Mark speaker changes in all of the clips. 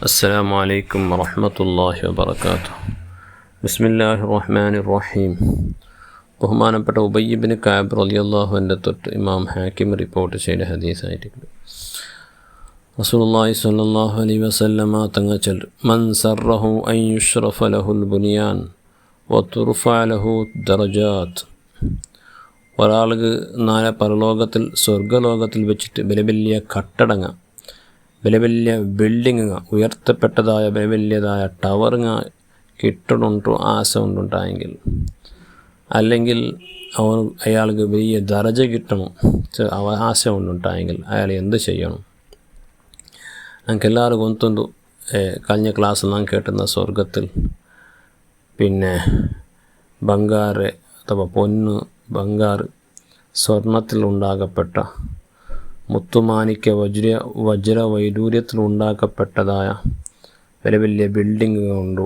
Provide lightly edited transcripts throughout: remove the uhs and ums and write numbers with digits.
Speaker 1: അസ്സലാമു അലൈക്കും വറഹ്മത്തുള്ളാഹി വബറകാതുഹു. ബിസ്മില്ലാഹിർ റഹ്മാനിർ റഹീം. ബഹുമാനപ്പെട്ട ഉബയ്യ് ഇബ്നു കഅബ് റളിയല്ലാഹു അൻഹു തൊട്ട് ഇമാം ഹാക്കിം റിപ്പോർട്ട് ചെയ്ത ഹദീസായിട്ടുണ്ട്. റസൂലുള്ളാഹി സ്വല്ലല്ലാഹു അലൈഹി വസല്ലമ തങ്ങൾ ചൊല്ലും, മൻ സറഹു അൻ യുശ്റഫ ലഹുൽ ബുനിയാൻ വതുർഫഅ ലഹു ദറജാത്ത്. ഒരാൾക്ക് നാളെ പരലോകത്തിൽ സ്വർഗ്ഗലോകത്തിൽ വെച്ചിട്ട് വലിയ വലിയ കട്ടടങ്ങ, വലിയ വലിയ ബിൽഡിങ്ങുക, ഉയർത്തപ്പെട്ടതായ വലിയ വലിയതായ ടവറുങ്ങ കിട്ടണുണ്ടോ ആശ ഉണ്ടുണ്ടായെങ്കിൽ, അല്ലെങ്കിൽ അയാൾക്ക് വലിയ ദറജ കിട്ടണം ആശ ഉണ്ടുണ്ടായെങ്കിൽ അയാൾ എന്ത് ചെയ്യണം? ഞങ്ങൾക്കെല്ലാവരും ഗൊന്തുണ്ട്. കഴിഞ്ഞ ക്ലാസ്സിൽ നാം കേട്ടുന്ന സ്വർഗത്തിൽ പിന്നെ ബംഗാറ് അഥവാ പൊന്ന്, ബംഗാറ്, സ്വർണത്തിൽ ഉണ്ടാകപ്പെട്ട മുത്തുമാണിക്യ വജ്ര വൈഡൂര്യത്തിൽ ഉണ്ടാക്കപ്പെട്ടതായ വലിയ വലിയ ബിൽഡിങ്ങുകളുണ്ട്.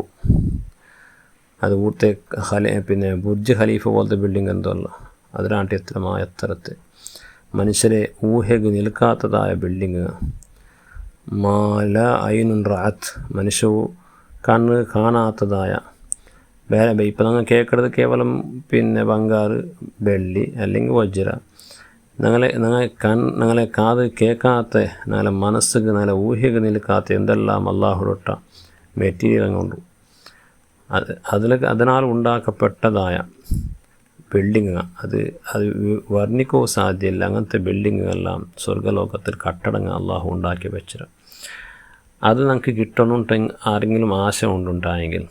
Speaker 1: അത് കൂട്ടത്തെ പിന്നെ ബുർജ് ഖലീഫ പോലത്തെ ബിൽഡിംഗ് എന്തോ അല്ല, അതിനാട്യത്തിലമായ എത്തരത്ത് മനുഷ്യരെ ഊഹയ്ക്ക് നിൽക്കാത്തതായ ബിൽഡിങ്, മാല ഐനുൻ റാത്ത്, മനുഷ്യ കണ്ണ് കാണാത്തതായ വേറെ. ഇപ്പം ഞങ്ങൾ കേൾക്കുന്നത് കേവലം പിന്നെ ബംഗാറ്, വെള്ളി അല്ലെങ്കിൽ വജ്ര. ഞങ്ങളെ കാത് കേൾക്കാത്ത, ഞങ്ങളെ മനസ്സുക്ക്, ഞങ്ങളെ ഊഹ്യക്ക് നിൽക്കാത്ത എന്തെല്ലാം അള്ളാഹുടൊട്ട മെറ്റീരിയൽ കൊണ്ടു അതിനാൽ ഉണ്ടാക്കപ്പെട്ടതായ ബിൽഡിങ്ങുകൾ, അത് വർണ്ണിക്കോ സാധ്യമല്ല. അങ്ങനത്തെ ബിൽഡിങ്ങുകളെല്ലാം സ്വർഗ്ഗലോകത്തിൽ കട്ടടങ്ങ് അള്ളാഹു ഉണ്ടാക്കി വെച്ചിട്ട് അത് നമുക്ക് കിട്ടണമെന്നുണ്ടെങ്കിൽ ആരെങ്കിലും ആശ കൊണ്ടുണ്ടായെങ്കിൽ,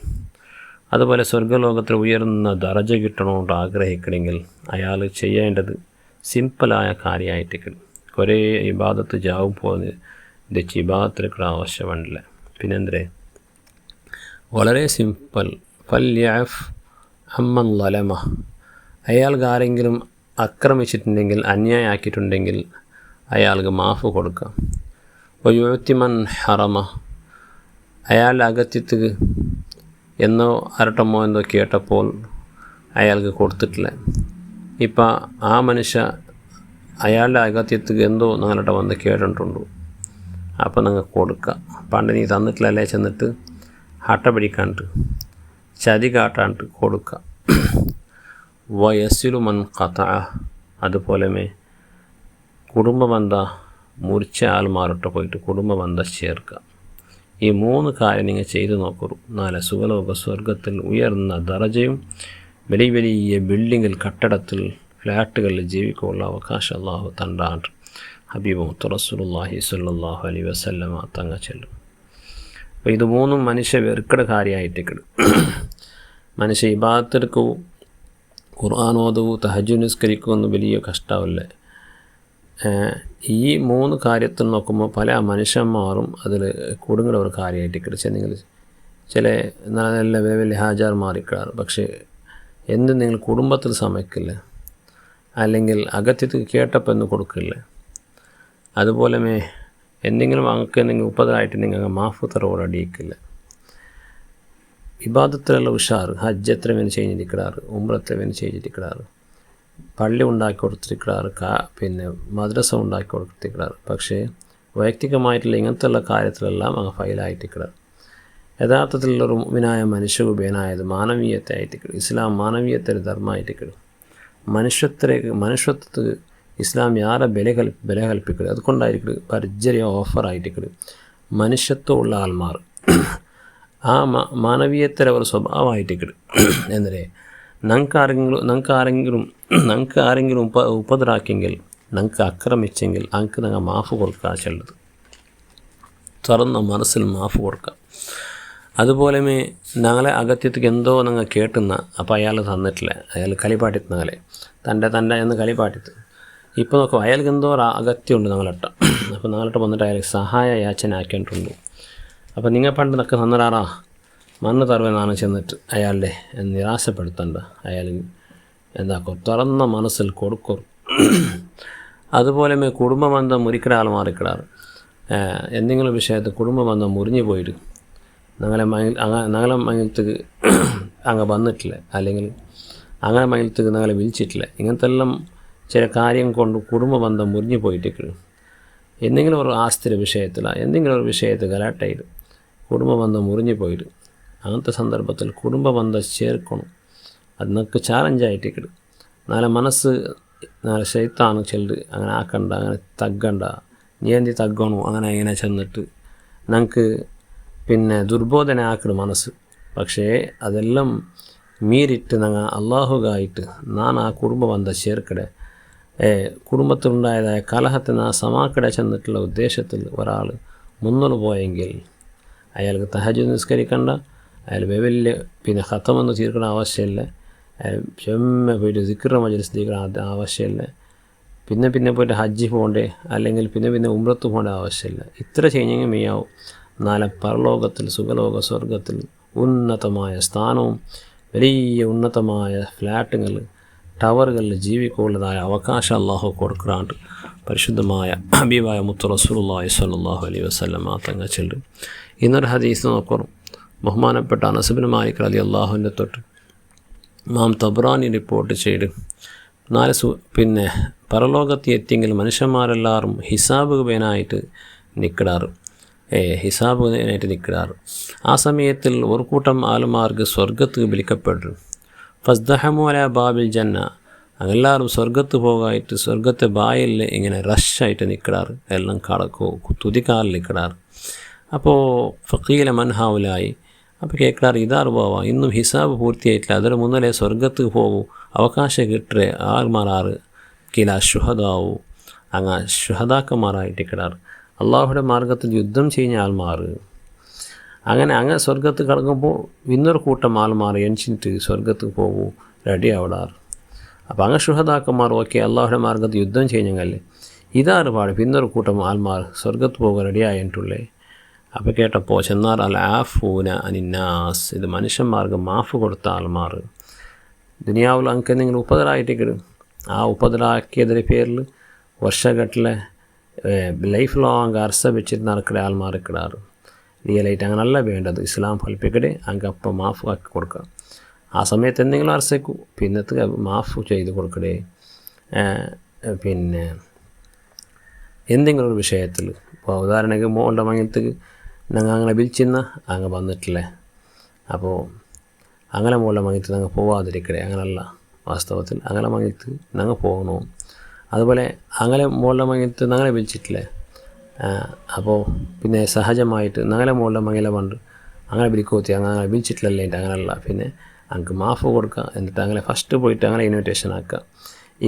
Speaker 1: അതുപോലെ സ്വർഗ്ഗലോകത്തിൽ ഉയർന്ന ദറജ കിട്ടണമെന്ന് ആഗ്രഹിക്കണമെങ്കിൽ അയാൾ ചെയ്യേണ്ടത് സിമ്പിളായ കാര്യമായിട്ട് കുറേ ഇബാദത്ത് ജാവും പോകുന്നത് വെച്ച് ഇബാദത്തിലേക്കുള്ള ആവശ്യമുണ്ടല്ല. പിന്നെന്തേ, വളരെ സിമ്പിൾ. ഫല്യഅഫ് അമ്മൻ ലലമ, അയാൾക്ക് ആരെങ്കിലും ആക്രമിച്ചിട്ടുണ്ടെങ്കിൽ, അന്യായമാക്കിയിട്ടുണ്ടെങ്കിൽ അയാൾക്ക് മാഫ് കൊടുക്കാം. വയുഅ്തിമൻ ഹറമ, അയാളുടെ അകത്യത്ത് എന്നോ അരട്ടമോ എന്തോ കേട്ടപ്പോൾ അയാൾക്ക് കൊടുത്തിട്ടില്ല. ഇപ്പം ആ മനുഷ്യ അയാളുടെ അകത്യത്ത് എന്തോ നിങ്ങളുടെ വന്ന് കേട്ടിട്ടുണ്ട്, അപ്പം നിങ്ങൾ കൊടുക്കുക. പണ്ട് നീ തന്നിട്ടില്ലല്ലേ ചെന്നിട്ട് ഹട്ട പിടിക്കാണ്ട് ചതി കാട്ടാണ്ട് കൊടുക്കുക. വയസ്സിലു മൻ ഖത, അതുപോലെ കുടുംബബന്ധ മുറിച്ച ആൾമാരോട്ട് പോയിട്ട് കുടുംബബന്ധം ചേർക്കുക. ഈ 3 കാര്യം നിങ്ങൾ ചെയ്തു നോക്കൂ. നാളെ സുഖലോക സ്വർഗത്തിൽ ഉയർന്ന ദറജയും വലിയ വലിയ ബിൽഡിങ്ങിൽ, കട്ടടത്തിൽ, ഫ്ലാറ്റുകളിൽ ജീവിക്കാനുള്ള അവകാശം അള്ളാഹു തണ്ടാണ്ട് ഹബീബ് റസൂലുള്ളാഹി സ്വല്ലല്ലാഹു അലൈഹി വസല്ലമ തങ്ങൾ ചെല്ലും. അപ്പോൾ ഇത് 3 മനുഷ്യ വെറുക്കട കാര്യമായിട്ട് മനുഷ്യ ഇബാദത്തെടുക്കൂ, ഖുർആൻ ഓതൂ, തഹജ്ജുദ് നിസ്കരിക്കുമെന്ന് വലിയ കഷ്ടമല്ലേ. ഈ 3 കാര്യത്തിൽ നോക്കുമ്പോൾ പല മനുഷ്യന്മാരും അതിൽ കുടുങ്ങുന്ന ഒരു കാര്യമായിട്ട് ചെന്നെങ്കിൽ ചില നല്ല വലിയ വലിയ ഹാജാർമാരിക്കാറ്. പക്ഷേ എന്ത് നിങ്ങൾ കുടുംബത്തിൽ സമ്മതിക്കില്ല, അല്ലെങ്കിൽ അകത്യത്ത് കേട്ടപ്പോൾ എന്ന് കൊടുക്കില്ല. അതുപോലെ എന്തെങ്കിലും അങ്ങക്ക് എന്തെങ്കിലും ഉപദ്രവമായിട്ട് നിങ്ങൾ മാഫ് തറവോട് അടിയിക്കില്ല. ഇബാദത്തിലുള്ള ഉഷാർ, ഹജ്ജ് എത്ര വേണം ചെയ്തിരിക്കാറ്, ഉംറ എത്ര വേണം ചെയ്തിരിക്കാറ്, പള്ളി ഉണ്ടാക്കി കൊടുത്തിരിക്കാറ്, പിന്നെ മദ്രസ ഉണ്ടാക്കി കൊടുത്തിരിക്കാറ്. പക്ഷേ വൈയക്തികമായിട്ടുള്ള ഇങ്ങനത്തെയുള്ള കാര്യത്തിലെല്ലാം അങ്ങ് ഫൈലായിട്ടിരിക്കാറ്. യഥാർത്ഥത്തിലുള്ളൊരു മുഅ്മിനായ മനുഷ്യനായത് മാനവീയത്തെ ആയിട്ട്, ഇസ്ലാം മാനവീയത്തെ ധർമ്മമായിട്ട്, മനുഷ്യത്വത്തിൽ ഇസ്ലാം യാരെ ബല കൽപ്പിക്കുക. അതുകൊണ്ടായിരിക്കും പരിചര്യ ഓഫറായിട്ട് മനുഷ്യത്വമുള്ള ആൾമാർ ആ മാനവീയത്തിലെ ഒരു സ്വഭാവമായിട്ട് എന്നേ. ഞങ്ങൾക്ക് ആരെങ്കിലും ഉപദ്രാക്കിയെങ്കിൽ, ഞങ്ങൾക്ക് ആക്രമിച്ചെങ്കിൽ ഞങ്ങൾക്ക് ഞങ്ങൾ മാഫ് കൊടുക്കുക ചെല്ലത്, തുറന്ന മനസ്സിൽ മാഫ് കൊടുക്കുക. അതുപോലെ ഞങ്ങളെ അകത്യത്തേക്ക് എന്തോ നിങ്ങൾ കേട്ടുന്ന, അപ്പോൾ അയാൾ തന്നിട്ടില്ല, അയാൾ കളിപ്പാട്ടിത്ത് ഞങ്ങളെ തൻ്റെ എന്ന് കളിപ്പാട്ടിത്ത്. ഇപ്പോൾ നോക്കും അയാൾക്ക് എന്തോ ഒരു അകത്യമുണ്ട് ഞങ്ങളിട്ട. അപ്പോൾ ഞങ്ങളിട്ട് വന്നിട്ട് അയാൾക്ക് സഹായ യാചന ആക്കിയിട്ടുണ്ട്. അപ്പോൾ നിങ്ങൾ പണ്ട് നക്കെ തന്നരാറാ മണ്ണ് തരുവെന്നാണ് ചെന്നിട്ട് അയാളുടെ നിരാശപ്പെടുത്തേണ്ട. അയാൾ എന്താക്കും, തുറന്ന മനസ്സിൽ കൊടുക്കും. അതുപോലെ കുടുംബബന്ധം മുറിക്കിട ആൾ മാറിക്കിടാറ്. എന്തെങ്കിലും വിഷയത്തിൽ കുടുംബബന്ധം മുറിഞ്ഞു പോയിട്ട് ഞങ്ങളെ മംഗലത്തേക്ക് അങ്ങ് വന്നിട്ടില്ല, അല്ലെങ്കിൽ അങ്ങനെ മംഗലത്തേക്ക് ഞങ്ങളെ വിളിച്ചിട്ടില്ല. ഇങ്ങനത്തെ എല്ലാം ചില കാര്യം കൊണ്ട് കുടുംബബന്ധം മുറിഞ്ഞു പോയിട്ട് എന്തെങ്കിലും ഒരു ആസ്തിയുടെ വിഷയത്തിൽ, എന്തെങ്കിലും ഒരു വിഷയത്തിൽ ഗലാട്ടയിൽ കുടുംബ ബന്ധം മുറിഞ്ഞു പോയിട്ട് അങ്ങനത്തെ സന്ദർഭത്തിൽ കുടുംബ ബന്ധം ചേർക്കണം. അത് നിങ്ങൾക്ക് ചാലഞ്ചായിട്ടിക്കട്. നാളെ മനസ്സ് നാളെ ശൈത്താണ് ചെല്ല് അങ്ങനെ ആക്കണ്ട, അങ്ങനെ തగ్గണ്ട, നീ എന്തി തగ్గണു അങ്ങനെ ഇങ്ങനെ ചെന്നിട്ട് ഞങ്ങൾക്ക് പിന്നെ ദുർബോധന ആക്കട് മനസ്സ്. പക്ഷേ അതെല്ലാം മീറിട്ട് ഞങ്ങൾ അള്ളാഹുകായിട്ട് ഞാൻ ആ കുടുംബ ബന്ധം ചേർക്കടെ, കുടുംബത്തിലുണ്ടായതായ കലഹത്തെ നാ സമാക്കടെ ചെന്നിട്ടുള്ള ഉദ്ദേശത്തിൽ ഒരാൾ മുന്നോട്ട് പോയെങ്കിൽ അയാൾക്ക് തഹജ്ജുദ് നിസ്കരിക്കണ്ട, അയാൾ വലിയ പിന്നെ ഖത്തമൊന്നും തീർക്കണ ആവശ്യമില്ല, അയാൾ ചെമ്മ പോയിട്ട് സിക്ർ മജ്‌ലിസ് തീർക്കണ ആവശ്യമില്ല, പിന്നെ പോയിട്ട് ഹജ്ജ് പോകണ്ടേ അല്ലെങ്കിൽ പിന്നെ ഉംറത്ത് പോകേണ്ട ആവശ്യമില്ല. ഇത്ര ചെയ്യുമെങ്കിൽ മെയ്യാവും നാളെ പരലോകത്തിൽ സുഖലോക സ്വർഗത്തിൽ ഉന്നതമായ സ്ഥാനവും വലിയ ഉന്നതമായ ഫ്ലാറ്റുകൾ ടവറുകളിൽ ജീവിക്കുള്ളതായ അവകാശം അള്ളാഹു കൊടുക്കാണ്ട് പരിശുദ്ധമായ ഹബീബായ മുത്ത് റസൂലുള്ളാഹി സ്വല്ലല്ലാഹു അലൈഹി വസല്ലം തങ്ങൾ ചൊല്ലും. ഇന്നൊരു ഹദീസ് നോക്കണം. ബഹുമാനപ്പെട്ട അനസ് ഇബ്നു മാലിക് റളിയല്ലാഹുവിൻ്റെ തൊട്ട് ഇമാം തബ്റാനി റിപ്പോർട്ട് ചെയ്ത് പിന്നെ പരലോകത്ത് എത്തിയെങ്കിൽ മനുഷ്യന്മാരെല്ലാവരും ഹിസാബുകനായിട്ട് നിൽക്കിടാറ്, ഹിസാബുകനായിട്ട് നിൽക്കിടാറ്. ആ സമയത്തിൽ ഒരു കൂട്ടം ആളുമാർക്ക് സ്വർഗത്ത് വിളിക്കപ്പെട്ടു. ഫസ്ദഹമു അലാ ബാബിൽ ജന്ന, എല്ലാവരും സ്വർഗത്ത് പോകായിട്ട് സ്വർഗത്തെ ബായിൽ ഇങ്ങനെ റഷായിട്ട് നിൽക്കിടാറ്, എല്ലാം തുതിക്കാലിൽ നിൽക്കിടാറ്. അപ്പോൾ ഫഖീല മൻഹാവുലായി, അപ്പോൾ കേൾക്കാറ് ഇതാറ് പോവാ, ഇന്നും ഹിസാബ് പൂർത്തിയായിട്ടില്ല, അതിന് മുന്നേ സ്വർഗത്ത് പോകൂ, അവകാശം കിട്ടേ ആറുമാറാറ് കില ശുഹദാവൂ, അങ്ങ് ശുഹദാക്കന്മാരായിട്ട് കിടാറ്, അള്ളാഹുയുടെ മാർഗത്തിൽ യുദ്ധം ചെയ്യുന്ന ആൾമാർ. അങ്ങനെ സ്വർഗത്ത് കിടക്കുമ്പോൾ ഇന്നൊരു കൂട്ടം ആൾമാർ എണിച്ചിട്ട് സ്വർഗത്ത് പോകൂ റെഡി ആവിടാറ്. അപ്പോൾ അങ്ങ് ശുഹദാക്കന്മാർ ഓക്കെ അള്ളാഹുയുടെ മാർഗത്തിൽ യുദ്ധം ചെയ്യുന്നല്ലേ, ഇതാറ് പാട് പിന്നൊരു കൂട്ടം ആൾമാർ സ്വർഗത്ത് പോകാൻ റെഡി ആയിട്ടുള്ളേ. അപ്പോൾ കേട്ടപ്പോൾ ചെന്നാർ അൽ ആഫൂന അനിന്നാസ്, ഇത് മനുഷ്യന്മാർക്ക് മാഫ് കൊടുത്ത ആൾമാർ. ദുനിയാവിൽ അങ്ങ് നിങ്ങൾ ഉപദ്രായിട്ടിക്കിടും, ആ ഉപദ്രാക്കിയതിൻ്റെ പേരിൽ വർഷഘട്ടിലെ ലൈഫ് ലോങ് അർസ വെച്ചിട്ട് നടക്കുന്ന ആൾമാർ കിടാറ്. റിയലായിട്ട് അങ്ങനല്ല വേണ്ടത്. ഇസ്ലാം ഫലിപ്പിക്കടെ അങ്ങ് അപ്പം മാഫ് ആക്കി കൊടുക്കുക. ആ സമയത്ത് എന്തെങ്കിലും അർസയ്ക്കൂ പിന്നത്തെ മാഫ് ചെയ്ത് കൊടുക്കടേ. പിന്നെ എന്തെങ്കിലും ഒരു വിഷയത്തിൽ ഇപ്പോൾ ഉദാഹരണക്ക് മോളുടെ മങ്ങലത്തേക്ക് ഞങ്ങൾ അങ്ങനെ വിളിച്ചിരുന്ന അങ്ങ് വന്നിട്ടില്ലേ, അപ്പോൾ അങ്ങനെ മോളുടെ മങ്ങലത്ത് ഞങ്ങൾ പോവാതിരിക്കടേ. അങ്ങനല്ല, വാസ്തവത്തിൽ അങ്ങനെ മങ്ങലത്ത് ഞങ്ങൾ പോകണോ. അതുപോലെ അങ്ങനെ മോളുടെ മങ്ങലത്ത് ഞങ്ങളെ വിളിച്ചിട്ടില്ലേ, അപ്പോൾ പിന്നെ സഹജമായിട്ട് ഞങ്ങളെ മോളുടെ മങ്ങല പണ്ട് അങ്ങനെ വിളിക്കോത്തി അങ്ങനെ വിളിച്ചിട്ടില്ലല്ലേ, അങ്ങനെയല്ല, പിന്നെ അങ്ങ് മാഫ് കൊടുക്കുക. എന്നിട്ട് അങ്ങനെ ഫസ്റ്റ് പോയിട്ട് അങ്ങനെ ഇൻവിറ്റേഷൻ ആക്കുക.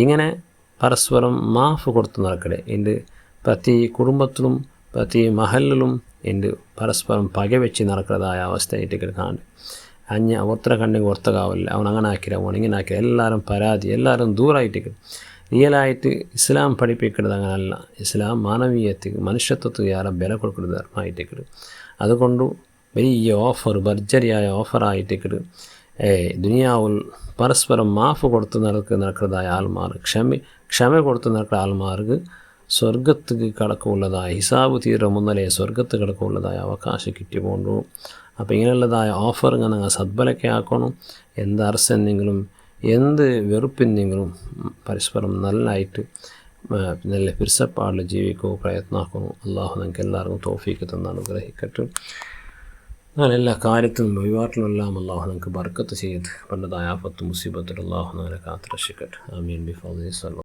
Speaker 1: ഇങ്ങനെ പരസ്പരം മാഫ് കൊടുത്ത് നടക്കടേ. എൻ്റെ പ്രതി കുടുംബത്തിലും പ്രതി മഹലിലും എൻ്റെ പരസ്പരം പകവെച്ച് നടക്കുന്നതായ അവസ്ഥയായിട്ട് കിടക്കാണ്ട് അഞ്ഞ് ഒത്ര കണ്ടെങ്കിൽ ഒർത്തകാവില്ല, അവൻ അങ്ങനെ ആക്കില്ല, അവൻ ഇങ്ങനെ ആക്കില്ല, എല്ലാവരും പരാതി, എല്ലാവരും ദൂരമായിട്ട്. റിയലായിട്ട് ഇസ്ലാം പഠിപ്പിക്കുന്നത് അങ്ങനല്ല. ഇസ്ലാം മാനവീയത്തിന് മനുഷ്യത്വത്തിന് യാറെ വില കൊടുക്കുന്നത് ധർമ്മമായിട്ടേക്കിട്. അതുകൊണ്ട് വലിയ ഓഫർ, ഭർജരിയായ ഓഫറായിട്ടേക്കിട് ദുനിയാവിൽ പരസ്പരം മാഫ് കൊടുത്ത് നടക്കുന്നതായ ആൾമാർ, ക്ഷമ കൊടുത്ത് നടക്കുന്ന ആൾമാർക്ക് സ്വർഗത്തേക്ക് കടക്കമുള്ളതായ ഹിസാബ് തീരെ മുന്നലേ സ്വർഗത്ത് കിടക്കമുള്ളതായ അവകാശം കിട്ടിക്കൊണ്ടു. അപ്പോൾ ഇങ്ങനെയുള്ളതായ ഓഫർ ഇങ്ങനെ സദ്ബലക്കെ ആക്കണം. എന്ത് അർസെന്തെങ്കിലും എന്ത് വെറുപ്പെന്തെങ്കിലും പരസ്പരം നല്ലതായിട്ട് നല്ല പിരിസപ്പാടിൽ ജീവിക്കുകയോ പ്രയത്നമാക്കുന്നു. അള്ളാഹു നമുക്ക് എല്ലാവർക്കും തൗഫീക്ക് തന്ന് അനുഗ്രഹിക്കട്ടെ. അങ്ങനെ എല്ലാ കാര്യത്തിലും വഴിപാട്ടിലെല്ലാം അള്ളാഹു നമുക്ക് ബർക്കത്ത് ചെയ്ത് പണ്ടതായ ആഫത്ത് മുസീബത്തിൽ അള്ളാഹു നമ്മളെ കാത്ത് രക്ഷിക്കട്ടെ. ആമീൻ ബിഫദ്ലിഹി.